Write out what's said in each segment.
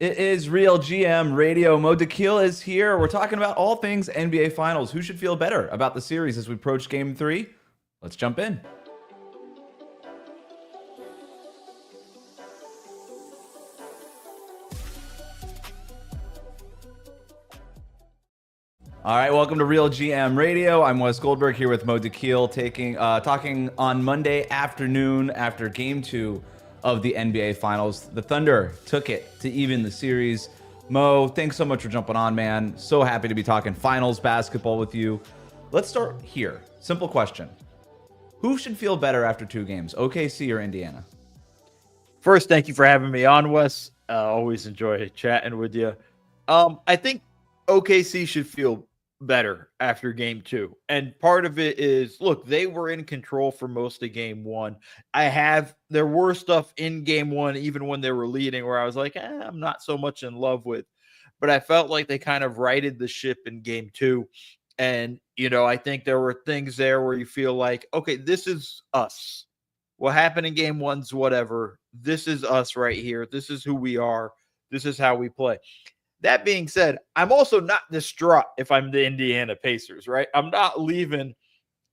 It is Real GM Radio. Dakhil is here. We're talking about all things NBA Finals. Who should feel better about the series as we approach Game 3? Let's jump in. All right, welcome to Real GM Radio. I'm Wes Goldberg here with Dakhil, talking on Monday afternoon after Game 2 of the NBA Finals. The Thunder took it to even the series. Mo, thanks so much for jumping on, man. So happy to be talking finals basketball with you. Let's start here. Simple question. Who should feel better after 2 games, OKC or Indiana? First, thank you for having me on, Wes. Always enjoy chatting with you. I think OKC should feel better after game 2. And part of it is, look, they were in control for most of game 1. There were stuff in game 1, even when they were leading, where I was like, I'm not so much in love with. But I felt like they kind of righted the ship in game 2. And, I think there were things there where you feel like, okay, this is us. What happened in game 1's whatever. This is us right here. This is who we are. This is how we play. That being said, I'm also not distraught if I'm the Indiana Pacers, right? I'm not leaving,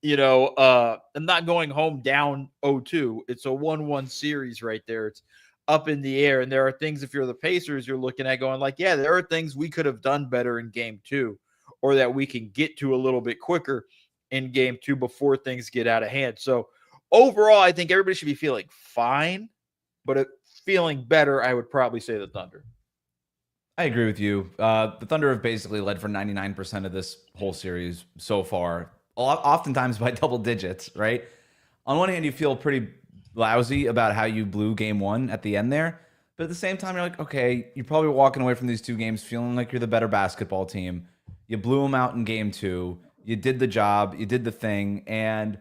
I'm not going home down 0-2. It's a 1-1 series right there. It's up in the air. And there are things, if you're the Pacers, you're looking at going like, yeah, there are things we could have done better in game 2 or that we can get to a little bit quicker in game 2 before things get out of hand. So overall, I think everybody should be feeling fine, but feeling better, I would probably say the Thunder. I agree with you. The Thunder have basically led for 99% of this whole series so far, oftentimes by double digits, right? On one hand, you feel pretty lousy about how you blew game 1 at the end there. But at the same time, you're like, okay, you're probably walking away from these 2 games feeling like you're the better basketball team. You blew them out in game 2. You did the job. You did the thing. And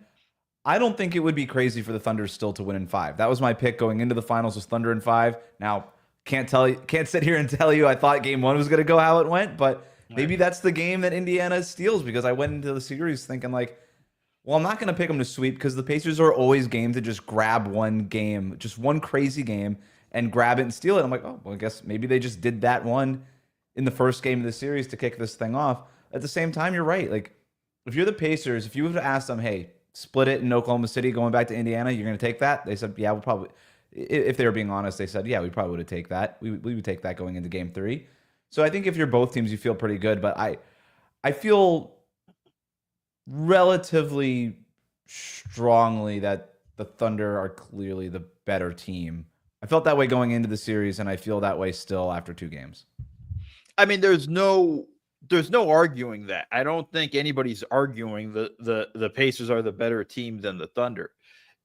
I don't think it would be crazy for the Thunder still to win in 5. That was my pick going into the finals, was Thunder in 5. Now, can't sit here and tell you I thought game 1 was going to go how it went, but maybe that's the game that Indiana steals, because I went into the series thinking like, well, I'm not going to pick them to sweep because the Pacers are always game to just grab one game, just one crazy game and grab it and steal it. I'm like, oh, well, I guess maybe they just did that one in the first game of the series to kick this thing off. At the same time, you're right. Like, if you're the Pacers, if you would have asked them, hey, split it in Oklahoma City going back to Indiana, you're going to take that? They said, yeah, we'll probably. If they were being honest, they said, yeah, we probably would have taken that. We would take that going into game 3. So I think if you're both teams, you feel pretty good. But I feel relatively strongly that the Thunder are clearly the better team. I felt that way going into the series, and I feel that way still after 2 games. I mean, there's no arguing that. I don't think anybody's arguing the Pacers are the better team than the Thunder.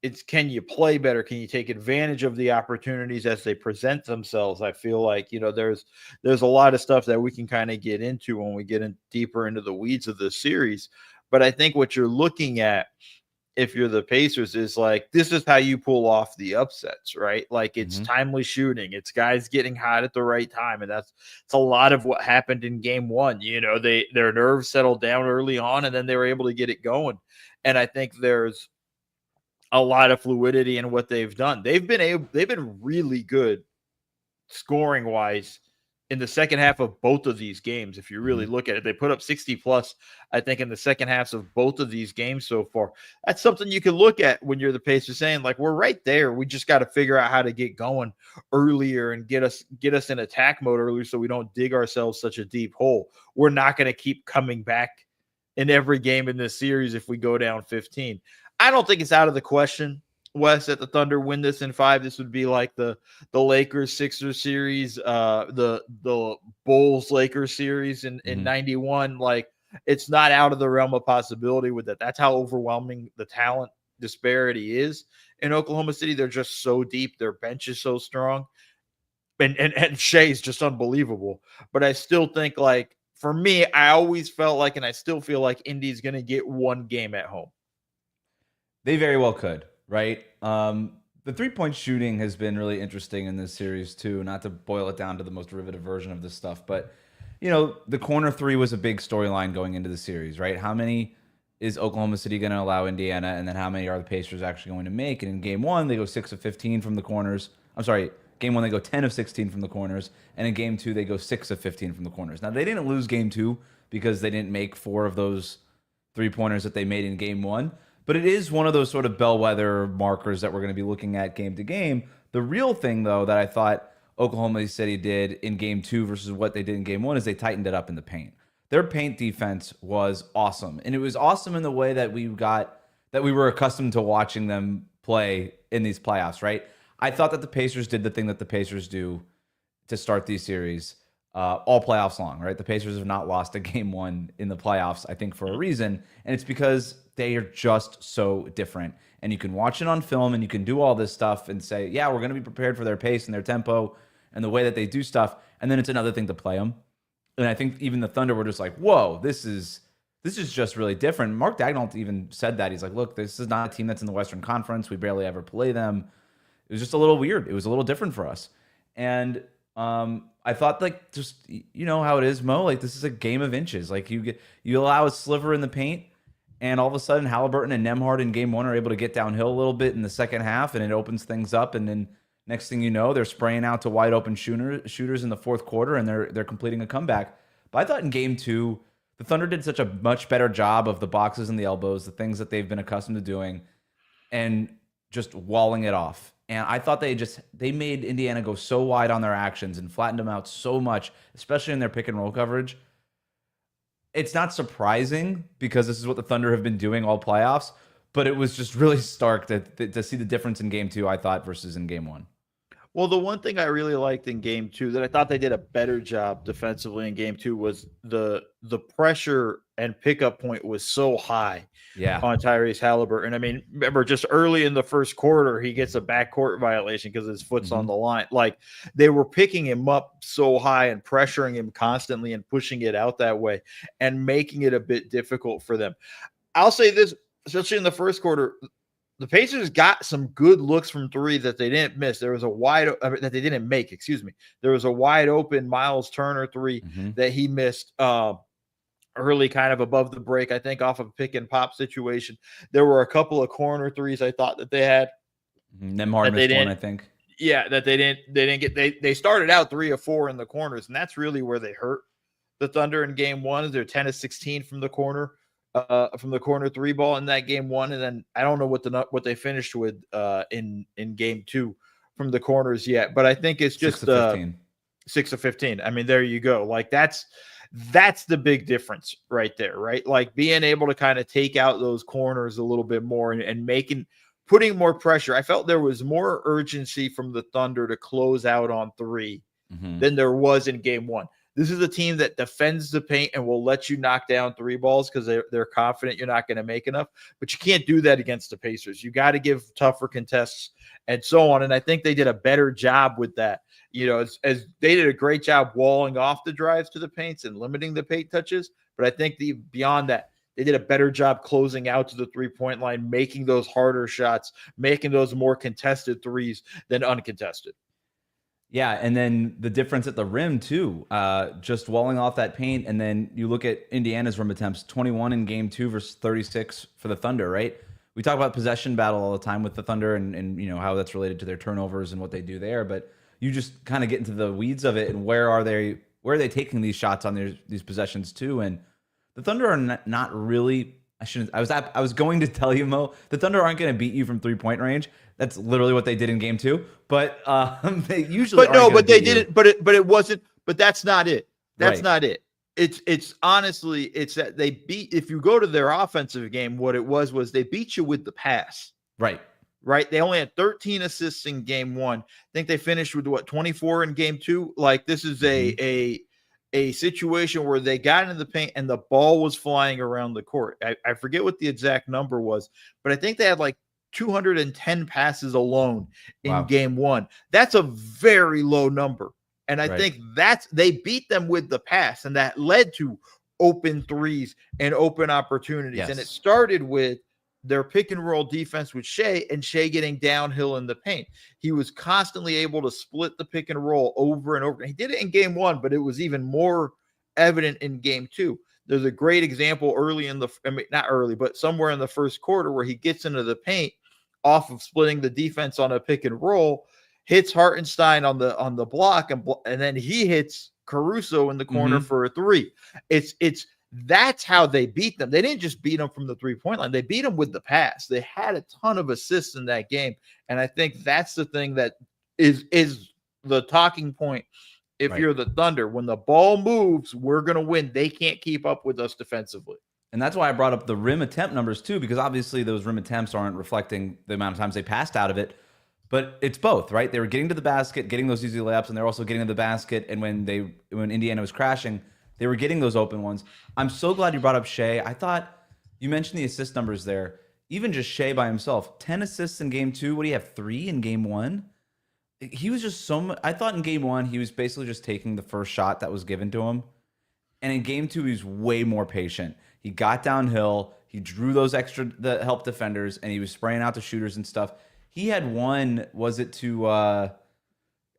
It's, can you play better? Can you take advantage of the opportunities as they present themselves? I feel like, there's a lot of stuff that we can kind of get into when we get in deeper into the weeds of the series. But I think what you're looking at, if you're the Pacers, is like, this is how you pull off the upsets, right? Like, it's timely shooting. It's guys getting hot at the right time. And it's a lot of what happened in game 1. Their nerves settled down early on, and then they were able to get it going. And I think there's a lot of fluidity in what they've done. They've been really good scoring wise in the second half of both of these games. If you really look at it, they put up 60 plus, I think, in the second halves of both of these games so far. That's something you can look at when you're the Pacers, saying like, we're right there. We just got to figure out how to get going earlier and get us in attack mode earlier, so we don't dig ourselves such a deep hole. We're not going to keep coming back in every game in this series if we go down 15. I don't think it's out of the question, Wes, that the Thunder win this in 5. This would be like the Lakers Sixers series, the Bulls Lakers series in 91. Like, it's not out of the realm of possibility with that. That's how overwhelming the talent disparity is in Oklahoma City. They're just so deep. Their bench is so strong. And Shai's just unbelievable. But I still think, like, for me, I always felt like, and I still feel like, Indy's going to get one game at home. They very well could, right? The three-point shooting has been really interesting in this series too, not to boil it down to the most derivative version of this stuff, but the corner 3 was a big storyline going into the series, right? How many is Oklahoma City going to allow Indiana, and then how many are the Pacers actually going to make? And in game 1, they go 6 of 15 from the corners. I'm sorry, Game 1, they go 10 of 16 from the corners. And in Game 2, they go 6 of 15 from the corners. Now, they didn't lose Game 2 because they didn't make 4 of those three-pointers that they made in Game 1. But it is one of those sort of bellwether markers that we're going to be looking at game to game. The real thing, though, that I thought Oklahoma City did in Game 2 versus what they did in Game 1 is they tightened it up in the paint. Their paint defense was awesome. And it was awesome in the way that we were accustomed to watching them play in these playoffs, right? I thought that the Pacers did the thing that the Pacers do to start these series all playoffs long, right? The Pacers have not lost a Game 1 in the playoffs, I think, for a reason. And it's because they are just so different. And you can watch it on film and you can do all this stuff and say, yeah, we're going to be prepared for their pace and their tempo and the way that they do stuff. And then it's another thing to play them. And I think even the Thunder were just like, whoa, this is just really different. Mark Daigneault even said that. He's like, look, this is not a team that's in the Western Conference. We barely ever play them. It was just a little weird. It was a little different for us. And I thought, like, just, you know how it is, Mo? Like, this is a game of inches. Like, you allow a sliver in the paint, and all of a sudden Haliburton and Nembhard in Game 1 are able to get downhill a little bit in the second half, and it opens things up. And then next thing you know, they're spraying out to wide open shooters in the fourth quarter, and they're completing a comeback. But I thought in Game 2, the Thunder did such a much better job of the boxes and the elbows, the things that they've been accustomed to doing, and just walling it off. And I thought they made Indiana go so wide on their actions and flattened them out so much, especially in their pick and roll coverage. It's not surprising because this is what the Thunder have been doing all playoffs, but it was just really stark to see the difference in Game 2, I thought, versus in Game 1. Well, the one thing I really liked in Game 2 that I thought they did a better job defensively in Game 2 was the pressure and pickup point was so high on Tyrese Haliburton. I mean, remember just early in the first quarter, he gets a backcourt violation because his foot's on the line. Like, they were picking him up so high and pressuring him constantly and pushing it out that way and making it a bit difficult for them. I'll say this, especially in the first quarter, the Pacers got some good looks from three that they didn't miss. There was that they didn't make, excuse me. There was a wide open Miles Turner three that he missed early, kind of above the break, I think off of a pick and pop situation. There were a couple of corner threes I thought that they had. Nembhard missed one, I think. Yeah, that they didn't get. They started out 3 of 4 in the corners, and that's really where they hurt the Thunder in Game 1. They're 10 of 16 from the corner. From the corner three ball in that Game 1, and then I don't know what they finished with in Game 2 from the corners yet, but I think it's just 6 of 15. 6 of 15. I mean, there you go. Like, that's the big difference right there, right? Like, being able to kind of take out those corners a little bit more and putting more pressure. I felt there was more urgency from the Thunder to close out on three than there was in Game 1. This is a team that defends the paint and will let you knock down three balls because they're confident you're not going to make enough. But you can't do that against the Pacers. You got to give tougher contests and so on. And I think they did a better job with that. You know, as they did a great job walling off the drives to the paints and limiting the paint touches. But I think beyond that, they did a better job closing out to the three-point line, making those harder shots, making those more contested threes than uncontested. Yeah, and then the difference at the rim, too, just walling off that paint. And then you look at Indiana's rim attempts, 21 in Game 2 versus 36 for the Thunder, right? We talk about possession battle all the time with the Thunder and you know how that's related to their turnovers and what they do there. But you just kind of get into the weeds of it and where are they taking these shots on these possessions, too? And the Thunder are not really... I was going to tell you, Mo, the Thunder aren't going to beat you from 3-point range. That's literally what they did in Game 2. But they usually. But they did it. But it wasn't. But that's not it. That's not it. It's honestly, it's that they beat. If you go to their offensive game, what it was they beat you with the pass. Right. They only had 13 assists in Game 1. I think they finished with 24 in Game 2. Like, this is a situation where they got into the paint and the ball was flying around the court. I forget what the exact number was, but I think they had like 210 passes alone in Game 1. That's a very low number. And I think they beat them with the pass, and that led to open threes and open opportunities. Yes. And it started with their pick and roll defense with Shai getting downhill in the paint. He was constantly able to split the pick and roll over and over. He did it in Game 1, but it was even more evident in Game 2. There's a great example not early, but somewhere in the first quarter where he gets into the paint off of splitting the defense on a pick and roll. hits Hartenstein on the block, and then he hits Caruso in the corner for a three. That's how they beat them. They didn't just beat them from the 3-point line. They beat them with the pass. They had a ton of assists in that game. And I think that's the thing that is the talking point. If you're the Thunder, when the ball moves, we're going to win. They can't keep up with us defensively. And that's why I brought up the rim attempt numbers too, because obviously those rim attempts aren't reflecting the amount of times they passed out of it. But it's both, right? They were getting to the basket, getting those easy layups, and they're also getting to the basket. And when Indiana was crashing, they were getting those open ones. I'm so glad you brought up Shai. I thought you mentioned the assist numbers there. Even just Shai by himself, 10 assists in game 2. What do you have, 3 in game 1? He was just so much. I thought in game 1, he was basically just taking the first shot that was given to him. And in game 2, he was way more patient. He got downhill. He drew those the help defenders, and he was spraying out the shooters and stuff. He had one, was it to,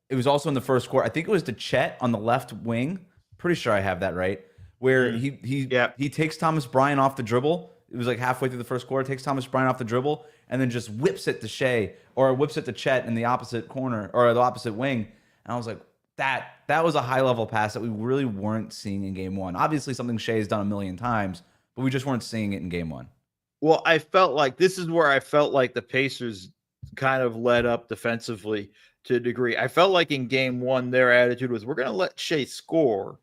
it was also in the first quarter. I think it was to Chet on the left wing. Pretty sure I have that right. Where he takes Thomas Bryant off the dribble. It was like halfway through the first quarter. Takes Thomas Bryant off the dribble and then just whips it to Shai or whips it to Chet in the opposite corner or the opposite wing. And I was like, that was a high level pass that we really weren't seeing in game 1. Obviously, something Shai has done a million times, but we just weren't seeing it in game 1. Well, I felt like this is where I felt like the Pacers kind of led up defensively to a degree. I felt like in game 1, their attitude was, we're going to let Shai score,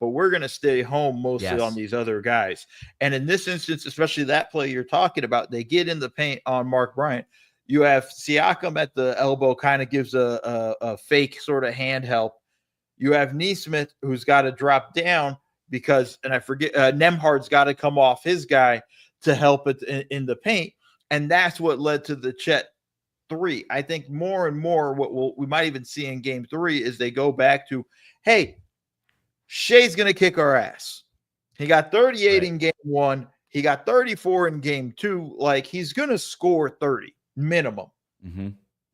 but we're going to stay home mostly on these other guys. And in this instance, especially that play you're talking about, they get in the paint on Mark Bryant. You have Siakam at the elbow, kind of gives a fake sort of hand help. You have Nesmith, who's got to drop down because, and I forget, Nembhard's got to come off his guy to help it in the paint. And that's what led to the Chet 3. I think more and more what we might even see in game 3 is they go back to, hey, Shai's going to kick our ass. He got 38 in game 1. He got 34 in game 2. Like, he's going to score 30 minimum.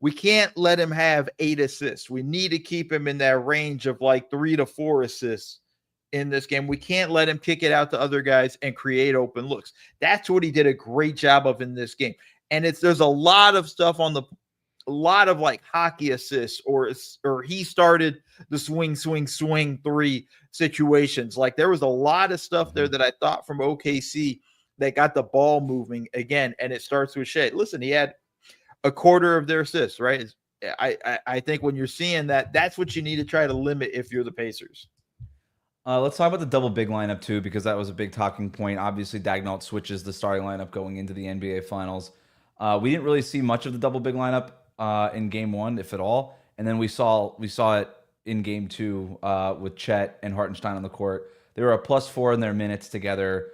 We can't let him have 8 assists. We need to keep him in that range of like 3 to 4 assists in this game. We can't let him kick it out to other guys and create open looks. That's what he did a great job of in this game. And there's a lot of stuff on a lot of like hockey assists or he started the swing 3 situations. Like, there was a lot of stuff there that I thought from OKC that got the ball moving again. And it starts with Shai. Listen, he had a quarter of their assists, right? I think when you're seeing that, that's what you need to try to limit if you're the Pacers. Let's talk about the double big lineup too, because that was a big talking point. Obviously, Daigneault switches the starting lineup going into the NBA Finals. We didn't really see much of the double big lineup in game 1, if at all. And then we saw it in game 2 with Chet and Hartenstein on the court. They were a +4 in their minutes together,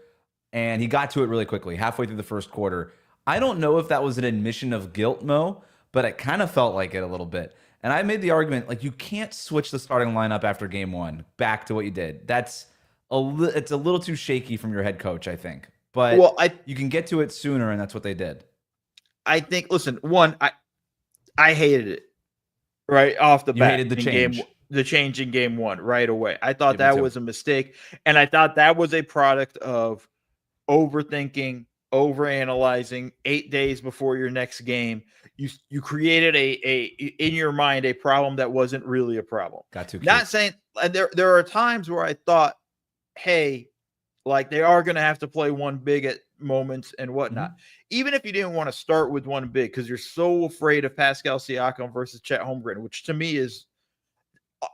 and he got to it really quickly, halfway through the first quarter. I don't know if that was an admission of guilt, Mo, but it kind of felt like it a little bit. And I made the argument, like, you can't switch the starting lineup after game 1 back to what you did. It's a little too shaky from your head coach, I think. But you can get to it sooner, and that's what they did. I think, listen, I hated it right off the bat. You hated the change. The change in game 1 right away. I thought that was a mistake. And I thought that was a product of overthinking, overanalyzing 8 days before your next game. You created in your mind a problem that wasn't really a problem. Got too cute. Not saying there are times where I thought, hey, like, they are going to have to play one big at moments and whatnot. Even if you didn't want to start with one big because you're so afraid of Pascal Siakam versus Chet Holmgren, which to me is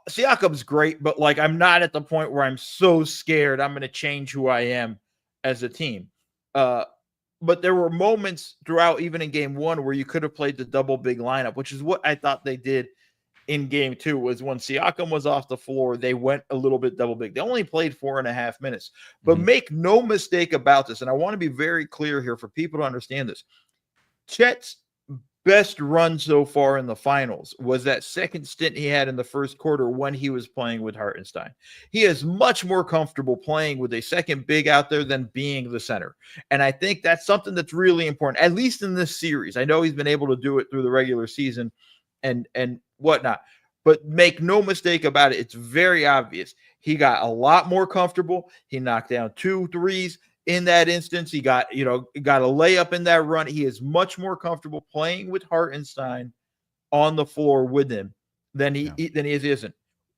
Siakam's great, but like, I'm not at the point where I'm so scared I'm going to change who I am as a team. But there were moments throughout, even in game 1, where you could have played the double big lineup, which is what I thought they did in game 2, was when Siakam was off the floor, they went a little bit double big. They only played 4.5 minutes. But make no mistake about this, and I want to be very clear here for people to understand this. Chet's best run so far in the finals was that second stint he had in the first quarter when he was playing with Hartenstein. He is much more comfortable playing with a second big out there than being the center. And I think that's something that's really important, at least in this series. I know he's been able to do it through the regular season and whatnot, but make no mistake about it. It's very obvious. He got a lot more comfortable. He knocked down 2 threes. In that instance, he got a layup in that run. He is much more comfortable playing with Hartenstein on the floor with him than he isn't.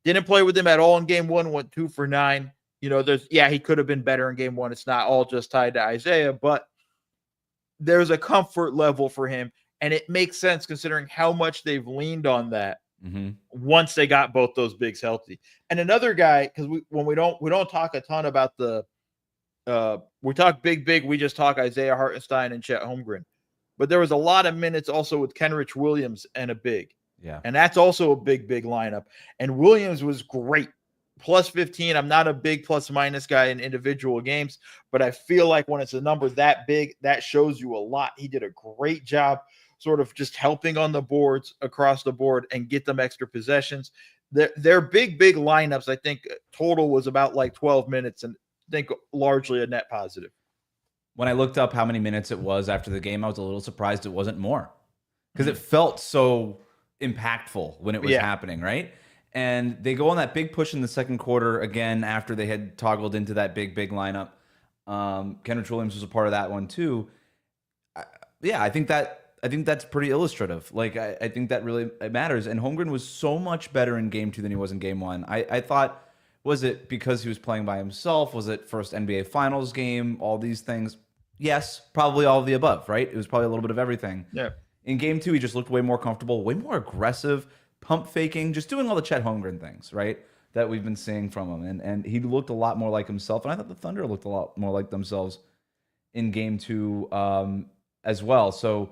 Didn't play with him at all in game one, went 2 for 9. You know, he could have been better in game one. It's not all just tied to Isaiah, but there's a comfort level for him. And it makes sense considering how much they've leaned on that once they got both those bigs healthy. And another guy, because we don't talk a ton about we talk big, we just talk Isaiah Hartenstein and Chet Holmgren. But there was a lot of minutes also with Kenrich Williams and a big. Yeah. And that's also a big lineup. And Williams was great. Plus 15. I'm not a big plus minus guy in individual games, but I feel like when it's a number that big, that shows you a lot. He did a great job sort of just helping on the boards across the board and get them extra possessions. Their big lineups, I think total was about like 12 minutes, and I think largely a net positive. When I looked up how many minutes it was after the game, I was a little surprised it wasn't more, because it felt so impactful when it was happening, right? And they go on that big push in the second quarter again after they had toggled into that big lineup. Kenrich Williams was a part of that one too. I think that's pretty illustrative. Like, I think that really matters. And Holmgren was so much better in game 2 than he was in game 1. I thought, was it because he was playing by himself? Was it first NBA Finals game? All these things? Yes, probably all of the above, right? It was probably a little bit of everything. Yeah. In game 2, he just looked way more comfortable, way more aggressive, pump faking, just doing all the Chet Holmgren things, right? That we've been seeing from him. And he looked a lot more like himself. And I thought the Thunder looked a lot more like themselves in game 2 as well. So,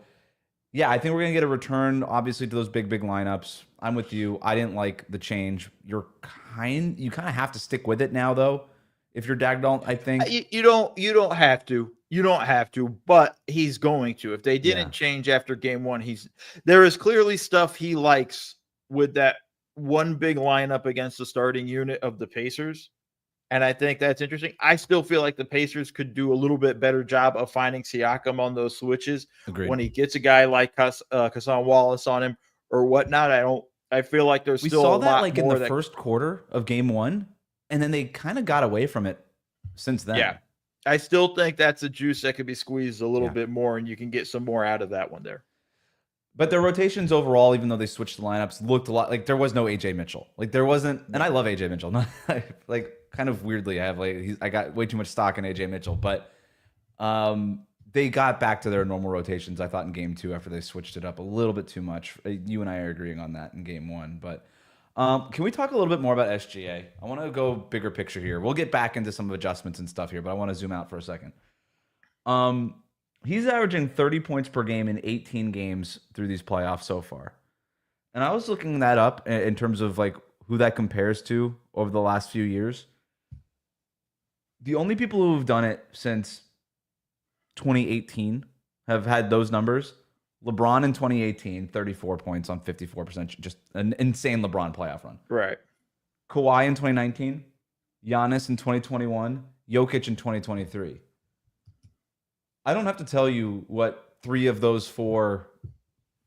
yeah, I think we're going to get a return, obviously, to those big lineups. I'm with you. I didn't like the change. You kind of have to stick with it now, though. If you're Dakhil, I think you don't have to. You don't have to, but he's going to. If they didn't change after game 1, there is clearly stuff he likes with that one big lineup against the starting unit of the Pacers. And I think that's interesting. I still feel like the Pacers could do a little bit better job of finding Siakam on those switches. Agreed. When he gets a guy like Hassan Wallace on him or whatnot. I feel like there's still a lot more. We saw that like in the first quarter of game 1, and then they kind of got away from it since then. Yeah. I still think that's a juice that could be squeezed a little bit more, and you can get some more out of that one there. But their rotations overall, even though they switched the lineups, looked a lot like there was no AJ Mitchell. Like there wasn't, and I love AJ Mitchell. Not like kind of weirdly, I got way too much stock in AJ Mitchell, but they got back to their normal rotations, I thought, in game 2 after they switched it up a little bit too much. You and I are agreeing on that in game 1, but can we talk a little bit more about SGA? I want to go bigger picture here. We'll get back into some adjustments and stuff here, but I want to zoom out for a second. He's averaging 30 points per game in 18 games through these playoffs so far. And I was looking that up in terms of like who that compares to over the last few years. The only people who have done it since 2018 have had those numbers. LeBron in 2018, 34 points on 54%, just an insane LeBron playoff run. Right. Kawhi in 2019, Giannis in 2021, Jokic in 2023. I don't have to tell you what 3 of those 4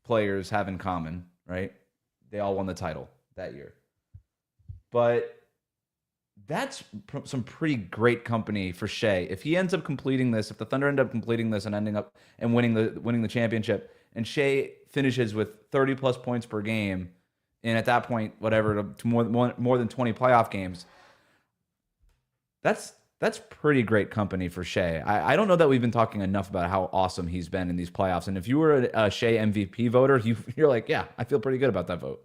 players have in common, right? They all won the title that year. But that's some pretty great company for Shai. If he ends up completing this, if the Thunder end up completing this and ending up and winning the championship, and Shai finishes with 30 plus points per game, and at that point, whatever, to more than 20 playoff games, that's pretty great company for Shai. I don't know that we've been talking enough about how awesome he's been in these playoffs. And if you were a Shai MVP voter, you're like, yeah, I feel pretty good about that vote.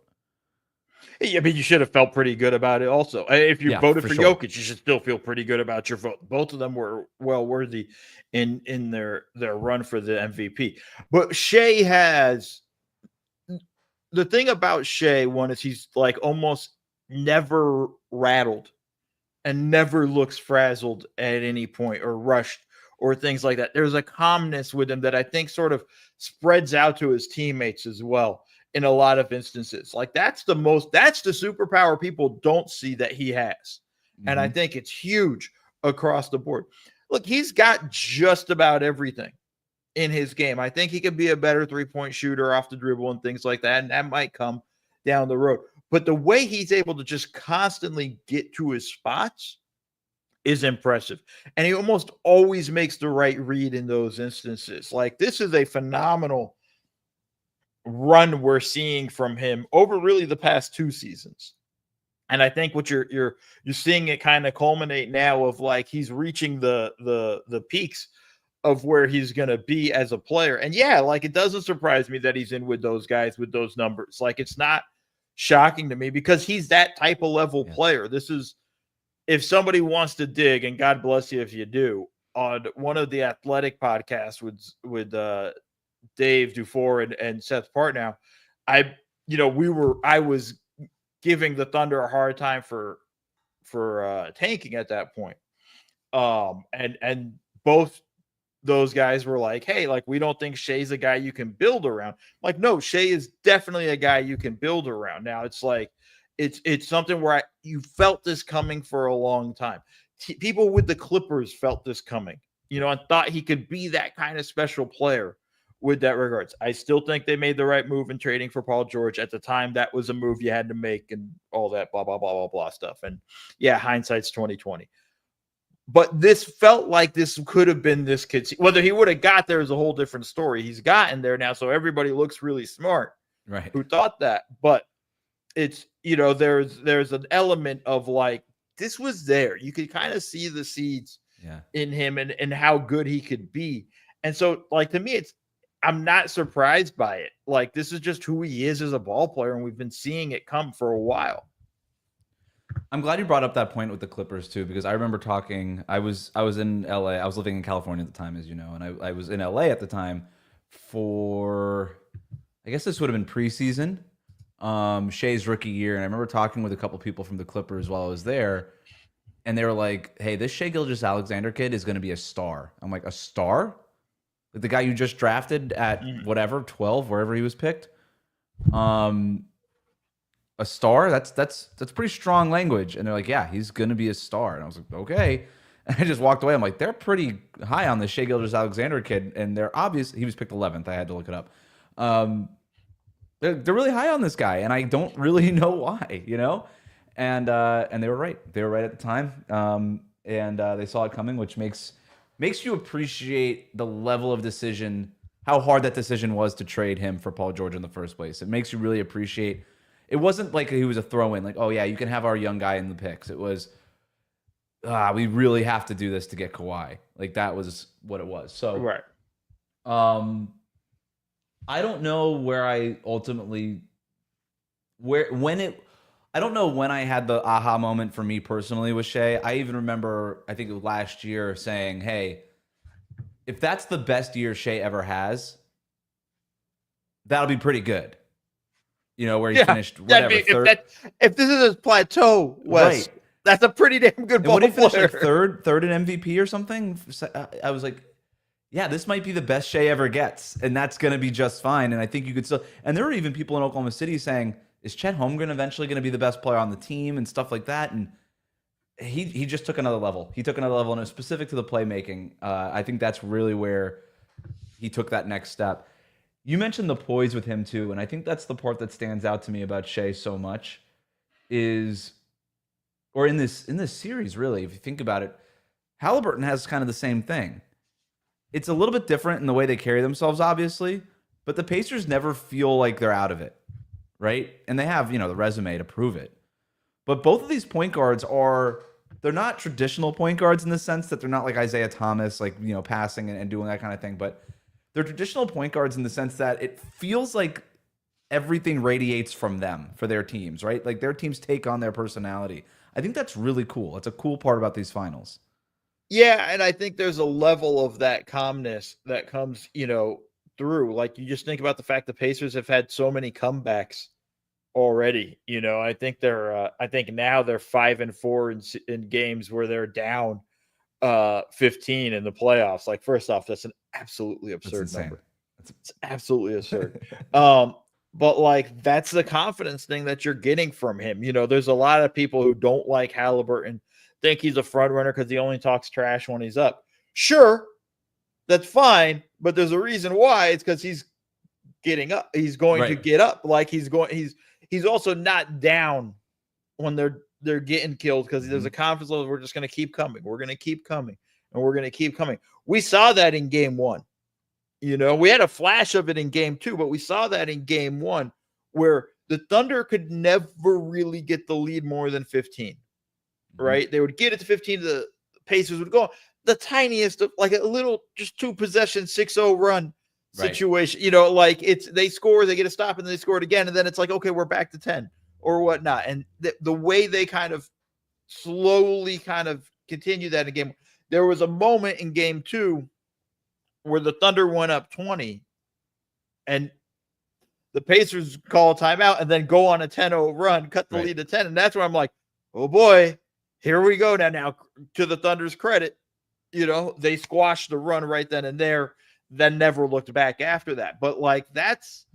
I mean, you should have felt pretty good about it also. If you voted for sure. Jokic, you should still feel pretty good about your vote. Both of them were well worthy in their run for the MVP. But Shai has – the thing about Shai, one, is he's like almost never rattled and never looks frazzled at any point or rushed or things like that. There's a calmness with him that I think sort of spreads out to his teammates as well. In a lot of instances, like that's the superpower people don't see that he has. Mm-hmm. And I think it's huge across the board. Look, he's got just about everything in his game. I think he could be a better 3-point shooter off the dribble and things like that. And that might come down the road. But the way he's able to just constantly get to his spots is impressive. And he almost always makes the right read in those instances. Like, this is a phenomenal run we're seeing from him over really the past 2 seasons. And I think what you're seeing it kind of culminate now of like he's reaching the peaks of where he's going to be as a player. And yeah, like it doesn't surprise me that he's in with those guys with those numbers. Like it's not shocking to me because he's that type of level player. This is, if somebody wants to dig, and God bless you if you do, on one of the Athletic podcasts with Dave Dufour and Seth Partnow, I was giving the Thunder a hard time for tanking at that point. And both those guys were like, hey, like, we don't think Shai's a guy you can build around. Like, no, Shai is definitely a guy you can build around. Now it's like, it's something where you felt this coming for a long time. People with the Clippers felt this coming, and thought he could be that kind of special player with that regards. I still think they made the right move in trading for Paul George. At the time, that was a move you had to make and all that blah, blah, blah, blah, blah stuff. And yeah, hindsight's 2020. But this felt like this could have been this kid. Whether he would have got there is a whole different story. He's gotten there now, so everybody looks really smart. Right. Who thought that? But it's, there's an element of like, this was there. You could kind of see the seeds in him and how good he could be. And so, like, to me, I'm not surprised by it. Like, this is just who he is as a ball player, and we've been seeing it come for a while. I'm glad you brought up that point with the Clippers too, because I remember talking. I was in LA. I was living in California at the time, as you know, and I was in LA at the time for, I guess this would have been preseason, Shai's rookie year, and I remember talking with a couple people from the Clippers while I was there, and they were like, "Hey, this Shai Gilgeous-Alexander kid is going to be a star." I'm like, "A star? Like the guy you just drafted at whatever 12, wherever he was picked." A star? That's pretty strong language. And they're like, yeah, he's gonna be a star. And I was like, okay. And I just walked away. I'm like, they're pretty high on the Shai Gilgeous-Alexander kid, and they're obvious. He was picked 11th. I had to look it up. They're really high on this guy, and I don't really know why, And they were right. They were right at the time. And they saw it coming, which makes you appreciate the level of decision, how hard that decision was to trade him for Paul George in the first place. It makes you really appreciate. It wasn't like he was a throw-in, like, oh, yeah, you can have our young guy in the picks. It was, we really have to do this to get Kawhi. Like, that was what it was. So, right. I don't know where I ultimately, I don't know when I had the aha moment for me personally with Shai. I even remember, I think it was last year, saying, hey, if that's the best year Shai ever has, that'll be pretty good. Where he finished whatever. Third. If this is his plateau, Wes, right, that's a pretty damn good ball player. What he finished like third in MVP or something? I was like, yeah, this might be the best Shai ever gets, and that's going to be just fine. And I think you could still. And there were even people in Oklahoma City saying, is Chet Holmgren eventually going to be the best player on the team and stuff like that? And he just took another level. He took another level, and it was specific to the playmaking. I think that's really where he took that next step. You mentioned the poise with him too, and I think that's the part that stands out to me about Shai so much is, or in this series, really, if you think about it, Haliburton has kind of the same thing. It's a little bit different in the way they carry themselves, obviously, but the Pacers never feel like they're out of it, right? And they have, the resume to prove it. But both of these point guards they're not traditional point guards in the sense that they're not like Isaiah Thomas, like, passing and doing that kind of thing, but they're traditional point guards in the sense that it feels like everything radiates from them for their teams, right? Like their teams take on their personality. I think that's really cool. That's a cool part about these finals. Yeah, and I think there's a level of that calmness that comes, through. Like, you just think about the fact the Pacers have had so many comebacks already. I think now they're 5-4 in games where they're down 15 in the playoffs. Like, first off, that's an absolutely absurd number. It's absolutely absurd. But like, that's the confidence thing that you're getting from him. There's a lot of people who don't like Haliburton, think he's a front runner because he only talks trash when he's up. Sure, that's fine, but there's a reason why. It's because he's getting up. He's going to get up. Like, he's also not down when they're getting killed, because there's a confidence level. We're just going to keep coming. We're going to keep coming. And we're going to keep coming. We saw that in game 1. We had a flash of it in game 2, but we saw that in game 1 where the Thunder could never really get the lead more than 15, right? They would get it to 15, the Pacers would go the tiniest of like a little just 2-possession 6-0 run situation. Like they score, they get a stop, and then they score it again, and then it's like, okay, we're back to 10 or whatnot. And the way they kind of slowly kind of continue that in game, there was a moment in game 2 where the Thunder went up 20 and the Pacers call a timeout and then go on a 10-0 run, cut the lead to 10. And that's where I'm like, oh boy, here we go. Now, to the Thunder's credit, they squashed the run right then and there, then never looked back after that. But like, that's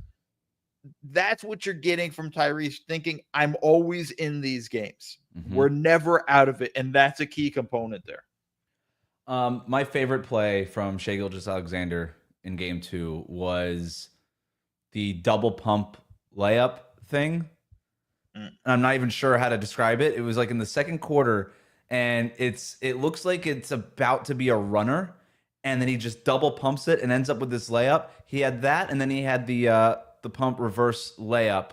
what you're getting from Tyrese, thinking I'm always in these games. We're never out of it. And that's a key component there. My favorite play from Shai Gilgeous-Alexander in game 2 was the double pump layup thing. And I'm not even sure how to describe it. It was like in the second quarter, and it looks like it's about to be a runner, and then he just double pumps it and ends up with this layup. He had that, and then he had the pump reverse layup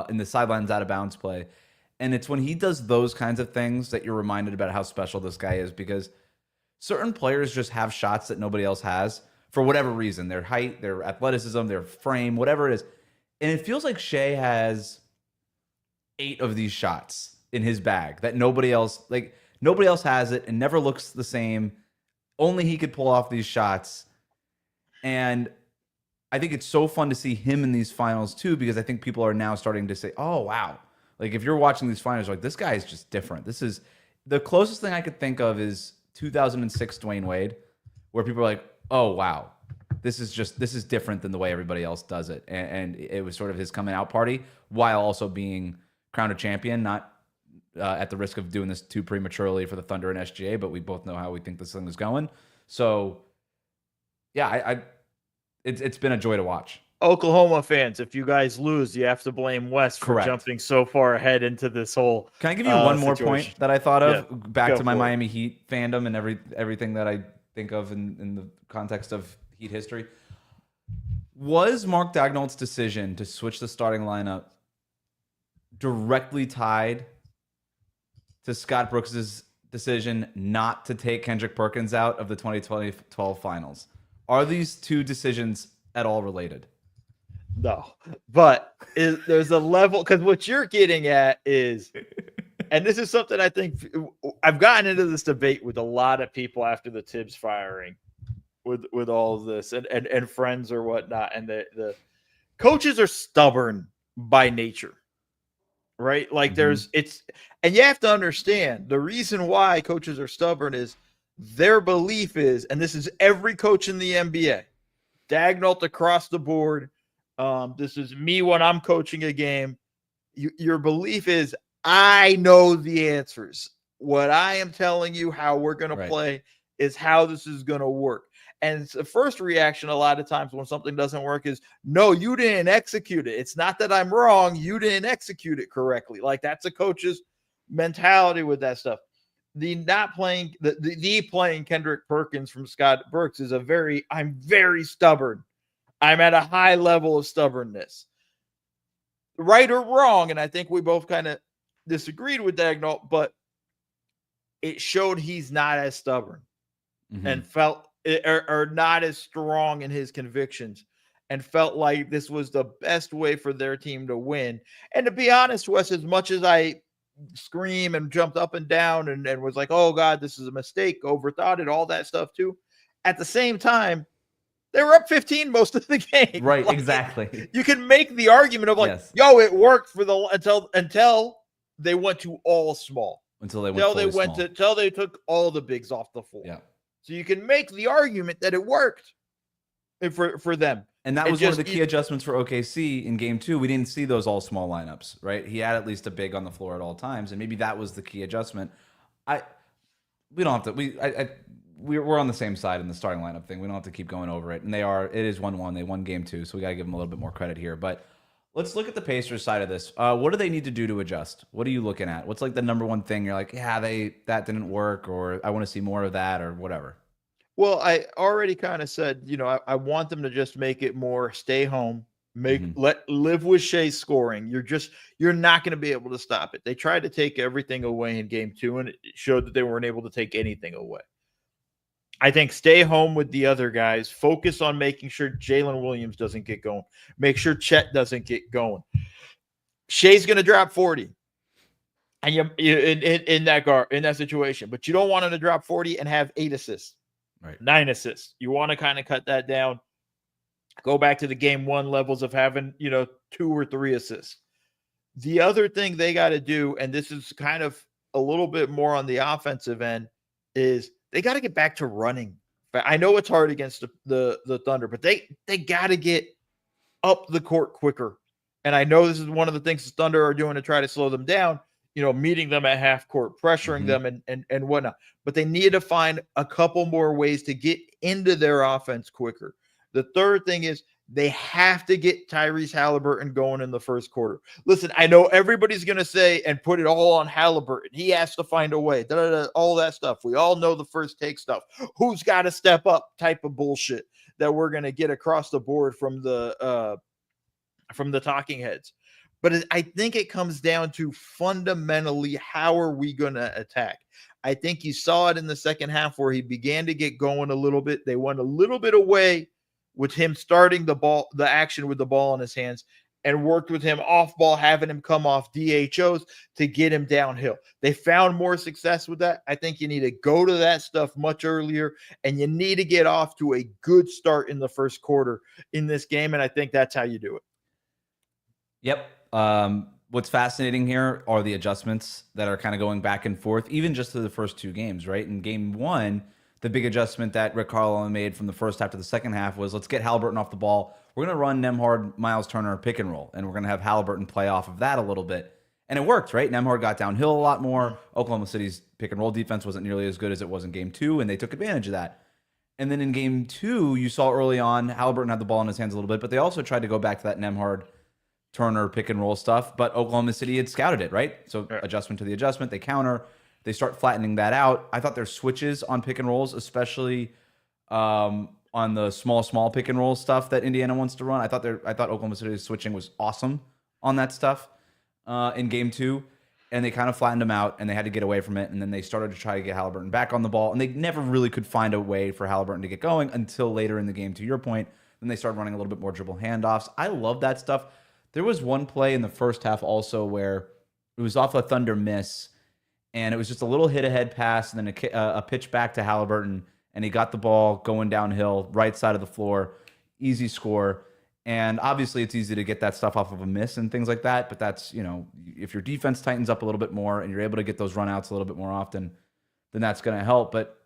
in the sidelines out of bounds play. And it's when he does those kinds of things that you're reminded about how special this guy is, because certain players just have shots that nobody else has for whatever reason, their height, their athleticism, their frame, whatever it is. And it feels like Shai has 8 of these shots in his bag that nobody else has it, and never looks the same. Only he could pull off these shots. And I think it's so fun to see him in these finals too, because I think people are now starting to say, oh, wow. Like if you're watching these finals, like this guy is just different. This is the closest thing I could think of is 2006 Dwayne Wade, where people are like, oh, wow, this is different than the way everybody else does it. And it was sort of his coming out party while also being crowned a champion, not at the risk of doing this too prematurely for the Thunder and SGA, but we both know how we think this thing is going. So, yeah, it's been a joy to watch. Oklahoma fans, if you guys lose, you have to blame West for jumping so far ahead into this whole. Can I give you one more situation. point that I thought of? Back to my for Miami Heat fandom and everything that I think of in the context of Heat history. Was Mark Daigneault's decision to switch the starting lineup directly tied to Scott Brooks's decision not to take Kendrick Perkins out of the 2012 finals? Are these two decisions at all related? No, but there's a level, because what you're getting at is, and this is something I think I've gotten into this debate with a lot of people after the Tibbs firing with all of this and friends or whatnot. And the coaches are stubborn by nature, right? Like and you have to understand the reason why coaches are stubborn is their belief is, and this is every coach in the NBA, Daigneault across the board. This is me when I'm coaching a game. Your belief is, I know the answers. What I am telling you how we're going to play is how this is going to work. And the first reaction a lot of times when something doesn't work is, no, you didn't execute it. It's not that I'm wrong. You didn't execute it correctly. Like that's a coach's mentality with that stuff. The not playing, the playing Kendrick Perkins from Scott Brooks is I'm very stubborn. I'm at a high level of stubbornness. Right or wrong, and I think we both kind of disagreed with Daigneault, but it showed he's not as stubborn and felt or not as strong in his convictions and felt like this was the best way for their team to win. And to be honest, Wes, as much as I scream and jumped up and down and was like, oh God, this is a mistake, overthought it, all that stuff too, at the same time, they were up 15 most of the game. Right, like, exactly. You can make the argument of like, yo, it worked for until they went to all small. Until they took all the bigs off the floor. Yeah. So you can make the argument that it worked for them. And that was one of the key adjustments for OKC in game 2. We didn't see those all small lineups, right? He had at least a big on the floor at all times, and maybe that was the key adjustment. We're on the same side in the starting lineup thing. We don't have to keep going over it. And it is 1-1. They won game 2, so we got to give them a little bit more credit here. But let's look at the Pacers side of this. What do they need to do to adjust? What are you looking at? What's like the number one thing you're like, yeah, that didn't work, or I want to see more of that, or whatever? Well, I already kind of said, I want them to just make it more stay home, live with Shai's scoring. You're not going to be able to stop it. They tried to take everything away in game 2, and it showed that they weren't able to take anything away. I think stay home with the other guys. Focus on making sure Jalen Williams doesn't get going. Make sure Chet doesn't get going. Shai's going to drop 40. And you in that situation, but you don't want him to drop 40 and have 8 assists. Right. 9 assists. You want to kind of cut that down. Go back to the game 1 levels of having, 2 or 3 assists. The other thing they got to do, and this is kind of a little bit more on the offensive end, is they got to get back to running. I know it's hard against the Thunder, but they got to get up the court quicker. And I know this is one of the things the Thunder are doing to try to slow them down, meeting them at half court, pressuring them and whatnot. But they need to find a couple more ways to get into their offense quicker. The third thing is they have to get Tyrese Haliburton going in the first quarter. Listen, I know everybody's going to say and put it all on Haliburton. He has to find a way, all that stuff. We all know the first take stuff. Who's got to step up type of bullshit that we're going to get across the board from the talking heads. But I think it comes down to fundamentally, how are we going to attack? I think you saw it in the second half where he began to get going a little bit. They went a little bit away with him starting the action with the ball in his hands, and worked with him off ball, having him come off DHOs to get him downhill. They found more success with that. I think you need to go to that stuff much earlier, and you need to get off to a good start in the first quarter in this game. And I think that's how you do it. Yep. What's fascinating here are the adjustments that are kind of going back and forth, even just to the first 2 games, right? In game 1, the big adjustment that Rick Carlisle made from the first half to the second half was, let's get Haliburton off the ball. We're going to run Nembhard, Miles Turner pick and roll, and we're going to have Haliburton play off of that a little bit. And it worked, right? Nembhard got downhill a lot more. Oklahoma City's pick and roll defense wasn't nearly as good as it was in game 2, and they took advantage of that. And then in game 2, you saw early on, Haliburton had the ball in his hands a little bit, but they also tried to go back to that Nembhard Turner pick and roll stuff, but Oklahoma City had scouted it, right? So adjustment to the adjustment, they counter, they start flattening that out. I thought their switches on pick and rolls, especially on the small pick and roll stuff that Indiana wants to run, I thought Oklahoma City's switching was awesome on that stuff in game 2, and they kind of flattened them out, and they had to get away from it, and then they started to try to get Haliburton back on the ball, and they never really could find a way for Haliburton to get going until later in the game, to your point. Then they started running a little bit more dribble handoffs. I love that stuff. There was one play in the first half also where it was off a Thunder miss, and it was just a little hit-ahead pass and then a pitch back to Haliburton, and he got the ball going downhill, right side of the floor, easy score. And obviously it's easy to get that stuff off of a miss and things like that, but that's, if your defense tightens up a little bit more and you're able to get those runouts a little bit more often, then that's going to help. But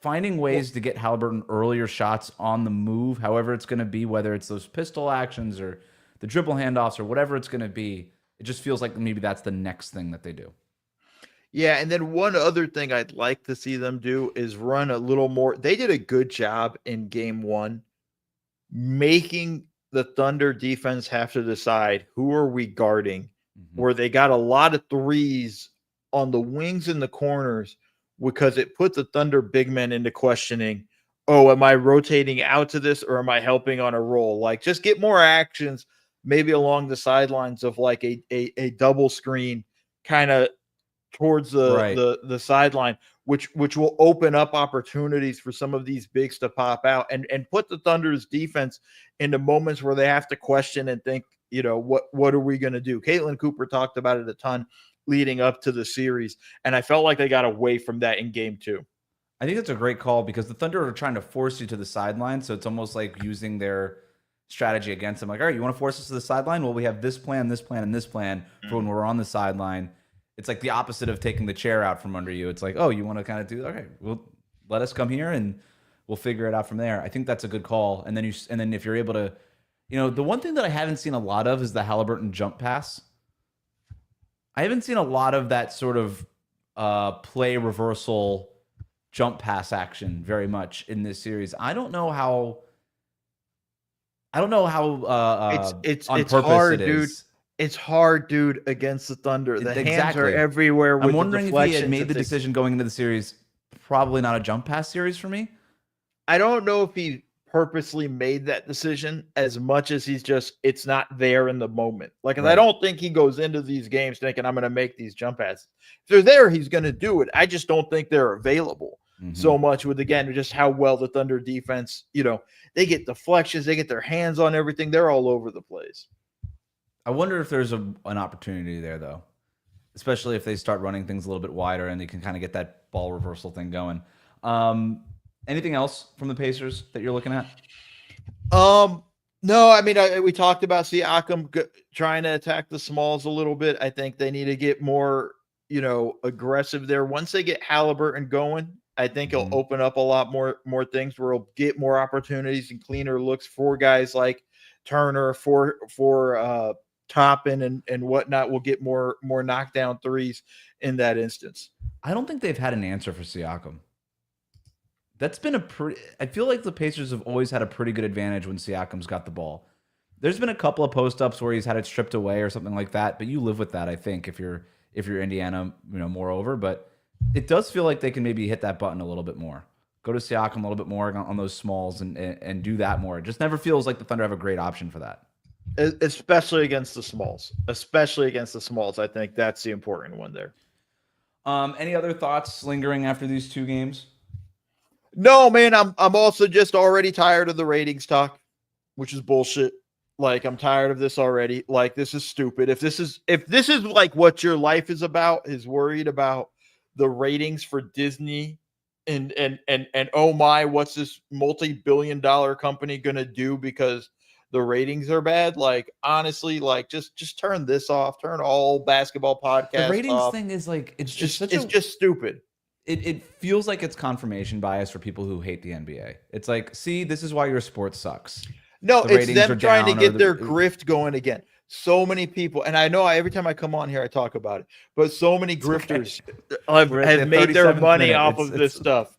finding ways to get Haliburton earlier shots on the move, however it's going to be, whether it's those pistol actions or the dribble handoffs or whatever it's going to be, it just feels like maybe that's the next thing that they do. Yeah, and then one other thing I'd like to see them do is run a little more. They did a good job in game 1 making the Thunder defense have to decide, who are we guarding, where they got a lot of threes on the wings and the corners, because it put the Thunder big men into questioning, oh, am I rotating out to this or am I helping on a roll? Like, just get more actions maybe along the sidelines of like a double screen kind of towards the sideline, which will open up opportunities for some of these bigs to pop out and put the Thunder's defense into moments where they have to question and think, what are we going to do? Caitlin Cooper talked about it a ton leading up to the series, and I felt like they got away from that in game 2. I think that's a great call because the Thunder are trying to force you to the sideline, so it's almost like using their strategy against them. Like, all right, you want to force us to the sideline? Well, we have this plan, this plan, and this plan for when we're on the sideline. It's like the opposite of taking the chair out from under you. It's like, oh, you want to kind of do, okay, well, let us come here and we'll figure it out from there. I think that's a good call. And then if you're able to, the one thing that I haven't seen a lot of is the Haliburton jump pass. I haven't seen a lot of that sort of play reversal jump pass action very much in this series. I don't know how it's on purpose hard, it is. Dude. It's hard, dude, against the Thunder. The hands Exactly. are everywhere. With I'm wondering the if he had made the decision going into the series, probably not a jump pass series for me. I don't know if he purposely made that decision as much as it's not there in the moment. Like, Right. I don't think he goes into these games thinking I'm going to make these jump passes. If they're there, he's going to do it. I just don't think they're available so much with, again, just how well the Thunder defense, they get deflections, they get their hands on everything. They're all over the place. I wonder if there's an opportunity there, though, especially if they start running things a little bit wider and they can kind of get that ball reversal thing going. Anything else from the Pacers that you're looking at? No, I mean, we talked about Siakam trying to attack the smalls a little bit. I think they need to get more, aggressive there. Once they get Haliburton going, I think it'll open up a lot more things where we'll get more opportunities and cleaner looks for guys like Turner, for Toppin and whatnot. We'll get more knockdown threes in that instance. I don't think they've had an answer for Siakam. That's been I feel like the Pacers have always had a pretty good advantage when Siakam's got the ball. There's been a couple of post-ups where he's had it stripped away or something like that, but you live with that, I think, if you're Indiana, moreover. But it does feel like they can maybe hit that button a little bit more. Go to Siakam a little bit more on those smalls and do that more. It just never feels like the Thunder have a great option for that. Especially against the smalls. I think that's the important one there. Any other thoughts lingering after these two games? No, man, I'm also just already tired of the ratings talk, which is bullshit. Like, I'm tired of this already. Like, this is stupid. If this is like what your life is about, is worried about the ratings for Disney and oh my, what's this multi-billion-dollar company gonna do because the ratings are bad? Like, honestly, like just turn this off. Turn all basketball podcasts. The ratings off. thing is like it's just stupid. It feels like it's confirmation bias for people who hate the NBA. It's like, see, this is why your sport sucks. No, it's them trying to get their grift going again. So many people, and I know every time I come on here, I talk about it, but so many grifters have made their money off of this stuff.